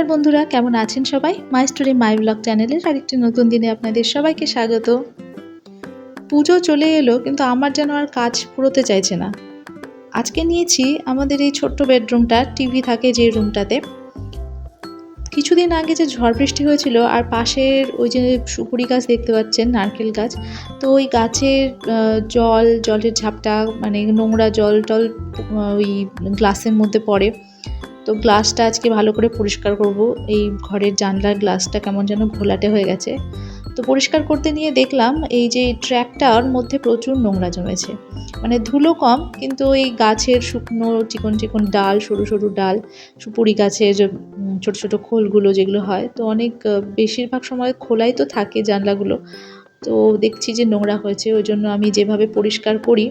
নমস্কার বন্ধুরা, কেমন আছেন সবাই? মাই স্টোরি মাই ব্লগ চ্যানেলের আরেকটি নতুন দিনে আপনাদের সবাইকে স্বাগত। পুজো চলে এলো, কিন্তু আমার যেন আর কাজ পুরোতে চাইছে না। আজকে নিয়েছি আমাদের এই ছোট্ট বেডরুমটা, টিভি থাকে যে রুমটাতে। কিছুদিন আগে যে ঝড় বৃষ্টি হয়েছিল, আর পাশের ওই যে সুপুরি গাছ দেখতে পাচ্ছেন, নারকেল গাছ, তো ওই গাছের জলের ঝাপটা, মানে নোংরা জল টল ওই গ্লাসের মধ্যে পড়ে। তো গ্লাসটা আজকে ভালো করে পরিষ্কার করব। এই ঘরের জানলার গ্লাসটা কেমন যেন ঘোলাটে হয়ে গেছে। তো পরিষ্কার করতে নিয়ে দেখলাম এই যে ট্র্যাকটার মধ্যে প্রচুর নোংরা জমেছে। মানে ধুলো কম, কিন্তু এই গাছের শুকনো চিকন চিকন ডাল, সরু সরু ডাল, সুপুরি গাছের যে ছোট ছোট খোলগুলো যেগুলো হয়, তো অনেক বেশিরভাগ সময় খোলাই তো থাকে জানলাগুলো। তো দেখছি যে নোংরা হয়েছে, ওই জন্য আমি যেভাবে পরিষ্কার করি,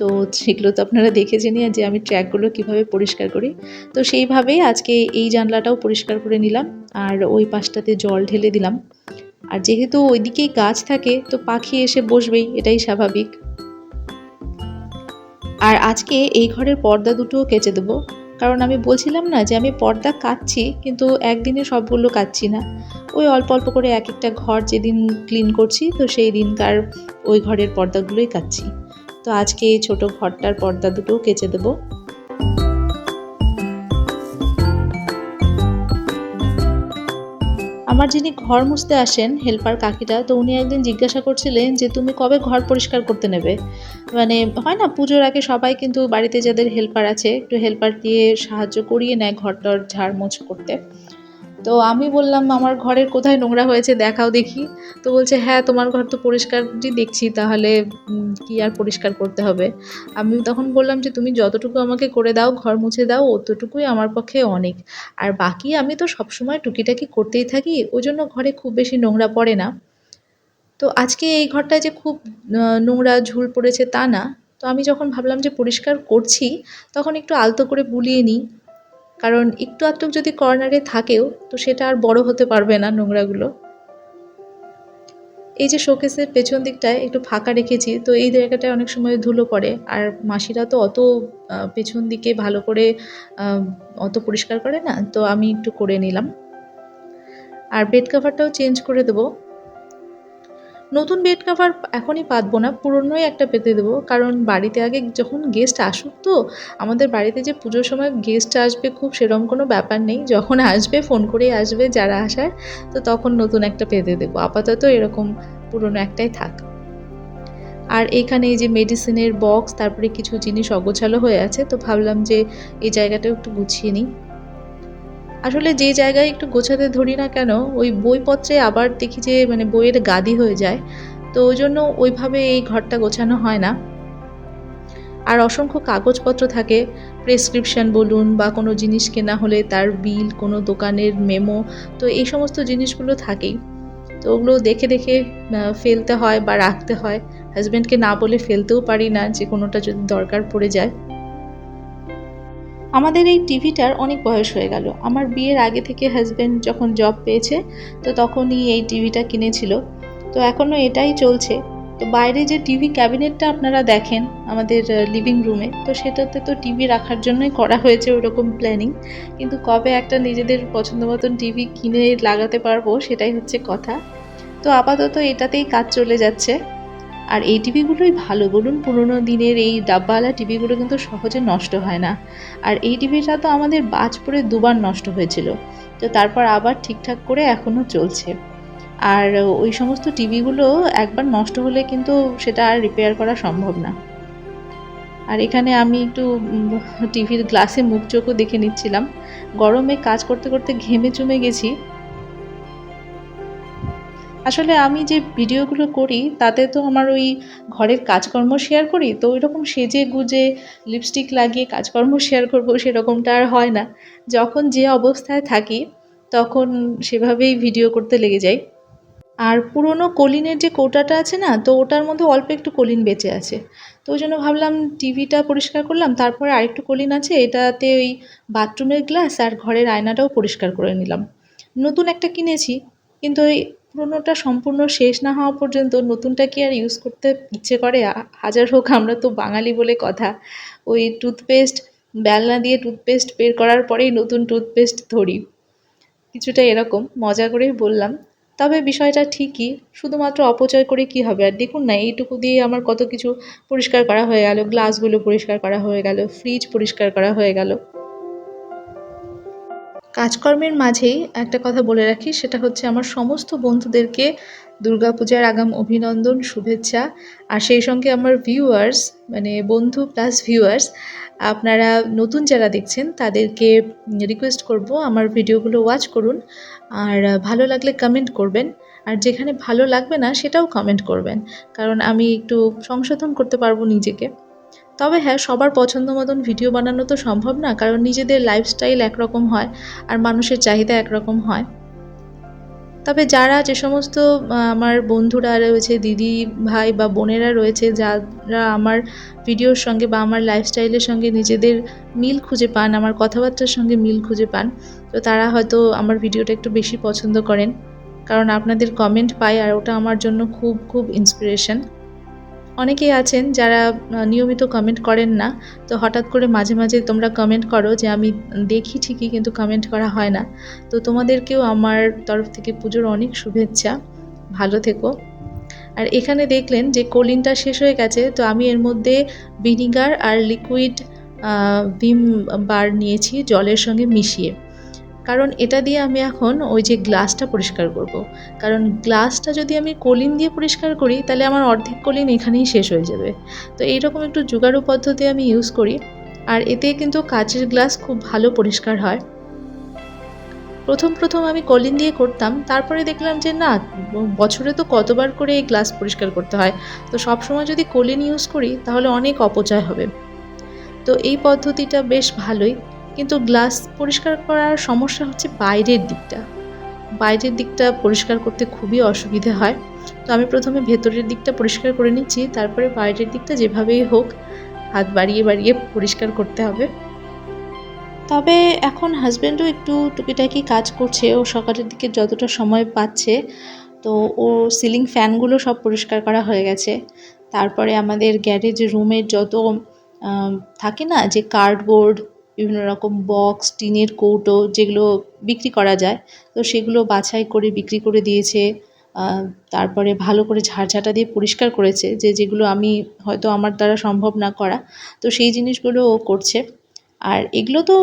তো সেগুলো তো আপনারা দেখেছেনই যে আমি ট্র্যাকগুলো কিভাবে পরিষ্কার করি। তো সেইভাবেই আজকে এই জানলাটাও পরিষ্কার করে নিলাম, আর ওই পাশটাতে জল ঢেলে দিলাম। আর যেহেতু ওইদিকেই গাছ থাকে, তো পাখি এসে বসবেই, এটাই স্বাভাবিক। আর আজকে এই ঘরের পর্দা দুটোও কেচে দেবো, কারণ আমি বলছিলাম না যে আমি পর্দা কাচ্ছি, কিন্তু একদিনে সবগুলো কাচ্ছি না। ওই অল্প অল্প করে এক একটা ঘর যেদিন ক্লিন করছি, তো সেই দিনকার ওই ঘরের পর্দাগুলোই কাচ্ছি। তো আজকে এই ছোটো ঘরটার পর্দা দুটোও কেচে দেবো। আমার যিনি ঘর মুছতে আসেন, হেল্পার কাকিটা, তো উনি একদিন জিজ্ঞাসা করছিলেন যে তুমি কবে ঘর পরিষ্কার করতে নেবে। মানে হয় না, পুজোর আগে সবাই কিন্তু বাড়িতে যাদের হেল্পার আছে, একটু হেল্পার দিয়ে সাহায্য করিয়ে নেয় ঘরটার ঝাড় মোছ করতে। তো আমি বললাম আমার ঘরের কোথায় নোংরা হয়েছে দেখাও দেখি। তো বলছে হ্যাঁ, তোমার ঘর তো পরিষ্কারই দেখছি, তাহলে কি আর পরিষ্কার করতে হবে। আমি তখন বললাম যে তুমি যতটুকু আমাকে করে দাও, ঘর মুছে দাও, অতটুকুই আমার পক্ষে অনেক। আর বাকি আমি তো সবসময় টুকিটাকি করতেই থাকি, ওই জন্য ঘরে খুব বেশি নোংরা পড়ে না। তো আজকে এই ঘরটায় যে খুব নোংরা ঝুল পড়েছে তা না। তো আমি যখন ভাবলাম যে পরিষ্কার করছি, তখন একটু আলতো করে বুলিয়ে নিই, কারণ একটু আধটু যদি কর্নারে থাকেও, তো সেটা আর বড় হতে পারবে না নোংরাগুলো। এই যে শোকেসের পেছন দিকটায় একটু ফাঁকা রেখেছি, তো এই জায়গাটায় অনেক সময় ধুলো পড়ে, আর মাসিরা তো অত পেছন দিকে ভালো করে অত পরিষ্কার করে না, তো আমি একটু করে নিলাম। আর বেড কভারটাও চেঞ্জ করে দেবো। নতুন বেড কভার এখনই পাতবো না, পুরনোই একটা পেতে দেবো, কারণ বাড়িতে আগে যখন গেস্ট আসুক, তো আমাদের বাড়িতে যে পুজোর সময় গেস্ট আসবে খুব সেরকম কোনো ব্যাপার নেই, যখন আসবে ফোন করেই আসবে যারা আসার, তো তখন নতুন একটা পেতে দেবো। আপাতত এরকম পুরনো একটাই থাক। আর এইখানে এই যে মেডিসিনের বক্স, তারপরে কিছু জিনিস অগোছালো হয়ে আছে, তো ভাবলাম যে এই জায়গাটাও একটু গুছিয়ে নিই। আসলে যে জায়গায় একটু গোছাতে ধরি না কেন, ওই বইপত্রে আবার দেখি যে মানে বইয়ের গাদি হয়ে যায়, তো ওই জন্য ওইভাবে এই ঘরটা গোছানো হয় না। আর অসংখ্য কাগজপত্র থাকে, প্রেসক্রিপশন বলুন বা কোনো জিনিস কেনা হলে তার বিল, কোনো দোকানের মেমো, তো এই সমস্ত জিনিসগুলো থাকেই। তো ওগুলো দেখে দেখে ফেলতে হয় বা রাখতে হয়। হাজব্যান্ডকে না বলে ফেলতেও পারি না, যে কোনোটা যদি দরকার পড়ে যায়। আমাদের এই টিভিটার অনেক বয়স হয়ে গেল। আমার বিয়ের আগে থেকে হাজব্যান্ড যখন জব পেয়েছে, তো তখনই এই টিভিটা কিনেছিল। তো এখনও এটাই চলছে। তো বাইরে যে টিভি ক্যাবিনেটটা আপনারা দেখেন আমাদের লিভিং রুমে, তো সেটাতে তো টিভি রাখার জন্যই করা হয়েছে ওইরকম প্ল্যানিং। কিন্তু কবে একটা নিজেদের পছন্দ মতন টিভি কিনে লাগাতে পারবো, সেটাই হচ্ছে কথা। তো আপাতত এটাতেই কাজ চলে যাচ্ছে। আর এই টিভিগুলোই ভালো, বলুন, পুরোনো দিনের এই ডাব্বাওয়ালা টিভিগুলো কিন্তু সহজে নষ্ট হয় না। আর এই টিভিটা তো আমাদের বাজ পড়ে দুবার নষ্ট হয়েছিল, তো তারপর আবার ঠিকঠাক করে এখনও চলছে। আর ওই সমস্ত টিভিগুলো একবার নষ্ট হলে কিন্তু সেটা আর রিপেয়ার করা সম্ভব না। আর এখানে আমি একটু টিভির গ্লাসে মুখ চোখও দেখে নিচ্ছিলাম। গরমে কাজ করতে করতে ঘেমে চুমে গেছি। আসলে আমি যে ভিডিওগুলো করি, তাতে তো আমার ওই ঘরের কাজকর্ম শেয়ার করি, তো ওইরকম সেজে গুজে লিপস্টিক লাগিয়ে কাজকর্ম শেয়ার করব সেরকমটা আর হয় না। যখন যে অবস্থায় থাকি, তখন সেভাবেই ভিডিও করতে লেগে যাই। আর পুরনো কলিনের যে কৌটাটা আছে না, তো ওটার মধ্যে অল্প একটু কলিন বেঁচে আছে। তো ওই জন্য ভাবলাম টিভিটা পরিষ্কার করলাম, তারপরে আরেকটু কলিন আছে, এটাতে ওই বাথরুমের গ্লাস আর ঘরের আয়নাটাও পরিষ্কার করে নিলাম। নতুন একটা কিনেছি, কিন্তু ওই পুরোনোটা সম্পূর্ণ শেষ না হওয়া পর্যন্ত নতুনটা কি আর ইউজ করতে ইচ্ছে করে? হাজার হোক, আমরা তো বাঙালি বলে কথা। ওই টুথপেস্ট, বেলনা দিয়ে টুথপেস্ট বের করার পরেই নতুন টুথপেস্ট ধরি। কিছুটা এরকম মজা করেই বললাম। তবে বিষয়টা ঠিকই, শুধুমাত্র অপচয় করে কি হবে? আর দেখুন না, এইটুকু দিয়ে আমার কত কিছু পরিষ্কার করা হয়ে গেল, গ্লাসগুলো পরিষ্কার করা হয়ে গেল, ফ্রিজ পরিষ্কার করা হয়ে গেল। কাজকর্মের মাঝেই একটা কথা বলে রাখি, সেটা হচ্ছে আমার সমস্ত বন্ধুদেরকে দুর্গাপূজার আগাম অভিনন্দন, শুভেচ্ছা। আর সেই সঙ্গে আমার ভিউয়ার্স, মানে বন্ধু প্লাস ভিউয়ার্স, আপনারা নতুন যারা দেখছেন তাদেরকে রিকোয়েস্ট করব আমার ভিডিওগুলো ওয়াচ করুন। আর ভালো লাগলে কমেন্ট করবেন, আর যেখানে ভালো লাগবে না সেটাও কমেন্ট করবেন, কারণ আমি একটু সংশোধন করতে পারবো নিজেকে। তবে হ্যাঁ, সবার পছন্দ মতন ভিডিও বানানো তো সম্ভব না, কারণ নিজেদের লাইফস্টাইল একরকম হয় আর মানুষের চাহিদা একরকম হয়। তবে যারা যে সমস্ত আমার বন্ধুরা রয়েছে, দিদি ভাই বা বোনেরা রয়েছে, যারা আমার ভিডিওর সঙ্গে বা আমার লাইফস্টাইলের সঙ্গে নিজেদের মিল খুঁজে পান, আমার কথাবার্তার সঙ্গে মিল খুঁজে পান, তো তারা হয়তো আমার ভিডিওটা একটু বেশি পছন্দ করেন, কারণ আপনাদের কমেন্ট পাই আর ওটা আমার জন্য খুব খুব ইন্সপিরেশন। অনেকেই আছেন যারা নিয়মিত কমেন্ট করেন না, তো হঠাৎ করে মাঝে মাঝে তোমরা কমেন্ট করো, যে আমি দেখি ঠিকই কিন্তু কমেন্ট করা হয় না। তো তোমাদেরকেও আমার তরফ থেকে পুজোর অনেক শুভেচ্ছা, ভালো থেকো। আর এখানে দেখলেন যে কলিনটা শেষ হয়ে গেছে, তো আমি এর মধ্যে ভিনিগার আর লিকুইড ভিম বার নিয়েছি জলের সঙ্গে মিশিয়ে, কারণ এটা দিয়ে আমি এখন ওই যে গ্লাসটা পরিষ্কার করব। কারণ গ্লাসটা যদি আমি কলিন দিয়ে পরিষ্কার করি তাহলে আমার অর্ধেক কলিন এখানেই শেষ হয়ে যাবে। তো এইরকম একটু জোগাড়ু পদ্ধতি আমি ইউজ করি, আর এতে কিন্তু কাচের গ্লাস খুব ভালো পরিষ্কার হয়। প্রথম আমি কলিন দিয়ে করতাম, তারপরে দেখলাম যে না, বছরে তো কতবার করে এই গ্লাস পরিষ্কার করতে হয়, তো সবসময় যদি কলিন ইউজ করি তাহলে অনেক অপচয় হবে। তো এই পদ্ধতিটা বেশ ভালোই, কিন্তু গ্লাস পরিষ্কার করার সমস্যা হচ্ছে বাইরের দিকটা পরিষ্কার করতে খুবই অসুবিধে হয়। তো আমি প্রথমে ভেতরের দিকটা পরিষ্কার করে নিচ্ছি, তারপরে বাইরের দিকটা যেভাবেই হোক হাত বাড়িয়ে বাড়িয়ে পরিষ্কার করতে হবে। তবে এখন হাজব্যান্ডও একটু টুকিটাকি কাজ করছে, ও সকালের দিকে যতটা সময় পাচ্ছে, তো ও সিলিং ফ্যানগুলো সব পরিষ্কার করা হয়ে গেছে। তারপরে আমাদের গ্যারেজ রুমের যত থাকে না যে কার্ডবোর্ড, বিভিন্ন রকম বক্স, টিনের কৌটো যেগুলো বিক্রি করা যায়, তো সেগুলো বাছাই করে বিক্রি করে দিয়েছে। তারপরে ভালো করে ঝাড়ঝাঁটা দিয়ে পরিষ্কার করেছে, যেগুলো আমি হয়তো আমার দ্বারা সম্ভব না করা, তো সেই জিনিসগুলো ও করছে। আর এগুলো তো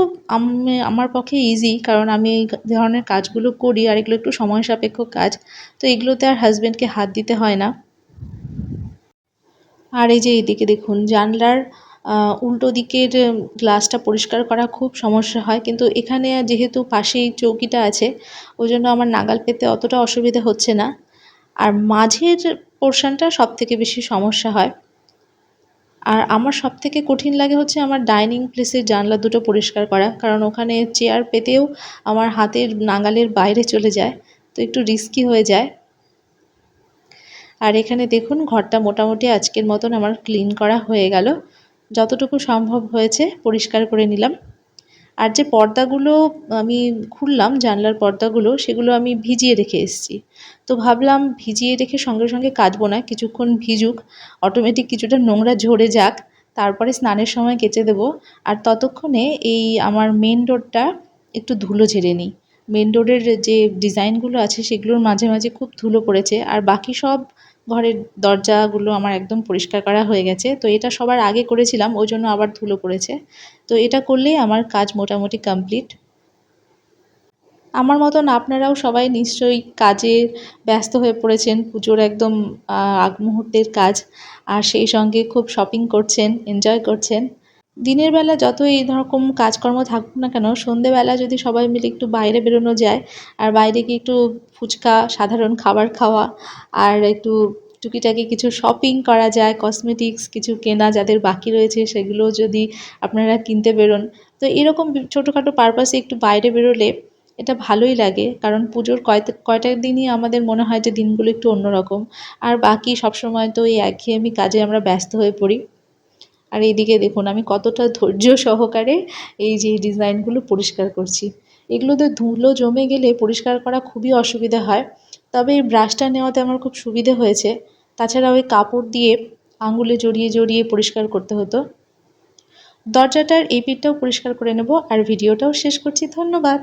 আমার পক্ষে ইজি, কারণ আমি এই ধরনের কাজগুলো করি, আর এগুলো একটু সময় সাপেক্ষ কাজ, তো এগুলোতে আর হাজব্যান্ডকে হাত দিতে হয় না। আর এই যে এইদিকে দেখুন, জানলার উল্টো দিকের গ্লাসটা পরিষ্কার করা খুব সমস্যা হয়, কিন্তু এখানে যেহেতু পাশেই চৌকিটা আছে, ওই জন্য আমার নাগাল পেতে অতটা অসুবিধা হচ্ছে না। আর মাঝের পোর্শনটা সব থেকে বেশি সমস্যা হয়। আর আমার সবথেকে কঠিন লাগে হচ্ছে আমার ডাইনিং প্লেসের জানলা দুটো পরিষ্কার করা, কারণ ওখানে চেয়ার পেতেও আমার হাতের নাগালের বাইরে চলে যায়, তো একটু রিস্কি হয়ে যায়। আর এখানে দেখুন, ঘরটা মোটামুটি আজকের মতন আমার ক্লিন করা হয়ে গেল, যতটুকু সম্ভব হয়েছে পরিষ্কার করে নিলাম। আর যে পর্দাগুলো আমি খুললাম, জানলার পর্দাগুলো, সেগুলো আমি ভিজিয়ে রেখে এসেছি। তো ভাবলাম ভিজিয়ে রেখে সঙ্গে সঙ্গে কাচবো না, কিছুক্ষণ ভিজুক, অটোমেটিক কিছুটা নোংরা ঝরে যাক, তারপরে স্নানের সময় কেচে দেবো। আর ততক্ষণে এই আমার মেন ডোরটা একটু ধুলো ঝেড়ে নিই। মেন ডোরের যে ডিজাইনগুলো আছে সেগুলোর মাঝে মাঝে খুব ধুলো পড়েছে, আর বাকি সব ঘরের দরজাগুলো আমার একদম পরিষ্কার করা হয়ে গেছে। তো এটা সবার আগে করেছিলাম, ওই জন্য আবার ধুলো পড়েছে। তো এটা করলেই আমার কাজ মোটামুটি কমপ্লিট। আমার মতন আপনারাও সবাই নিশ্চয়ই কাজে ব্যস্ত হয়ে পড়েছেন, পুজোর একদম আগ মুহূর্তের কাজ, আর সেই সঙ্গে খুব শপিং করছেন, এনজয় করছেন। দিনের বেলা যত এই রকম কাজকর্ম থাকুক না কেন, সন্ধেবেলা যদি সবাই মিলে একটু বাইরে বেরোনো যায়, আর বাইরে গিয়ে একটু ফুচকা, সাধারণ খাবার খাওয়া, আর একটু টুকিটাকি কিছু শপিং করা যায়, কসমেটিক্স কিছু কেনা যাদের বাকি রয়েছে সেগুলো যদি আপনারা কিনতে বেরোন, তো এরকম ছোটোখাটো পারপাসে একটু বাইরে বেরোলে এটা ভালোই লাগে। কারণ পুজোর কয়টা দিনই আমাদের মনে হয় যে দিনগুলো একটু অন্যরকম, আর বাকি সবসময় তো এই একঘেয়েমি কাজে আমরা ব্যস্ত হয়ে পড়ি। আর এইদিকে দেখুন আমি কতটা ধৈর্য সহকারে এই যে ডিজাইনগুলো পরিষ্কার করছি। এগুলোতে ধুলো জমে গেলে পরিষ্কার করা খুবই অসুবিধা হয়, তবে এই ব্রাশটা নেওয়াতে আমার খুব সুবিধে হয়েছে। তাছাড়া ওই কাপড় দিয়ে আঙুলে জড়িয়ে জড়িয়ে পরিষ্কার করতে হতো। দরজাটার এই পিঠটাও পরিষ্কার করে নেব, আর ভিডিওটাও শেষ করছি। ধন্যবাদ।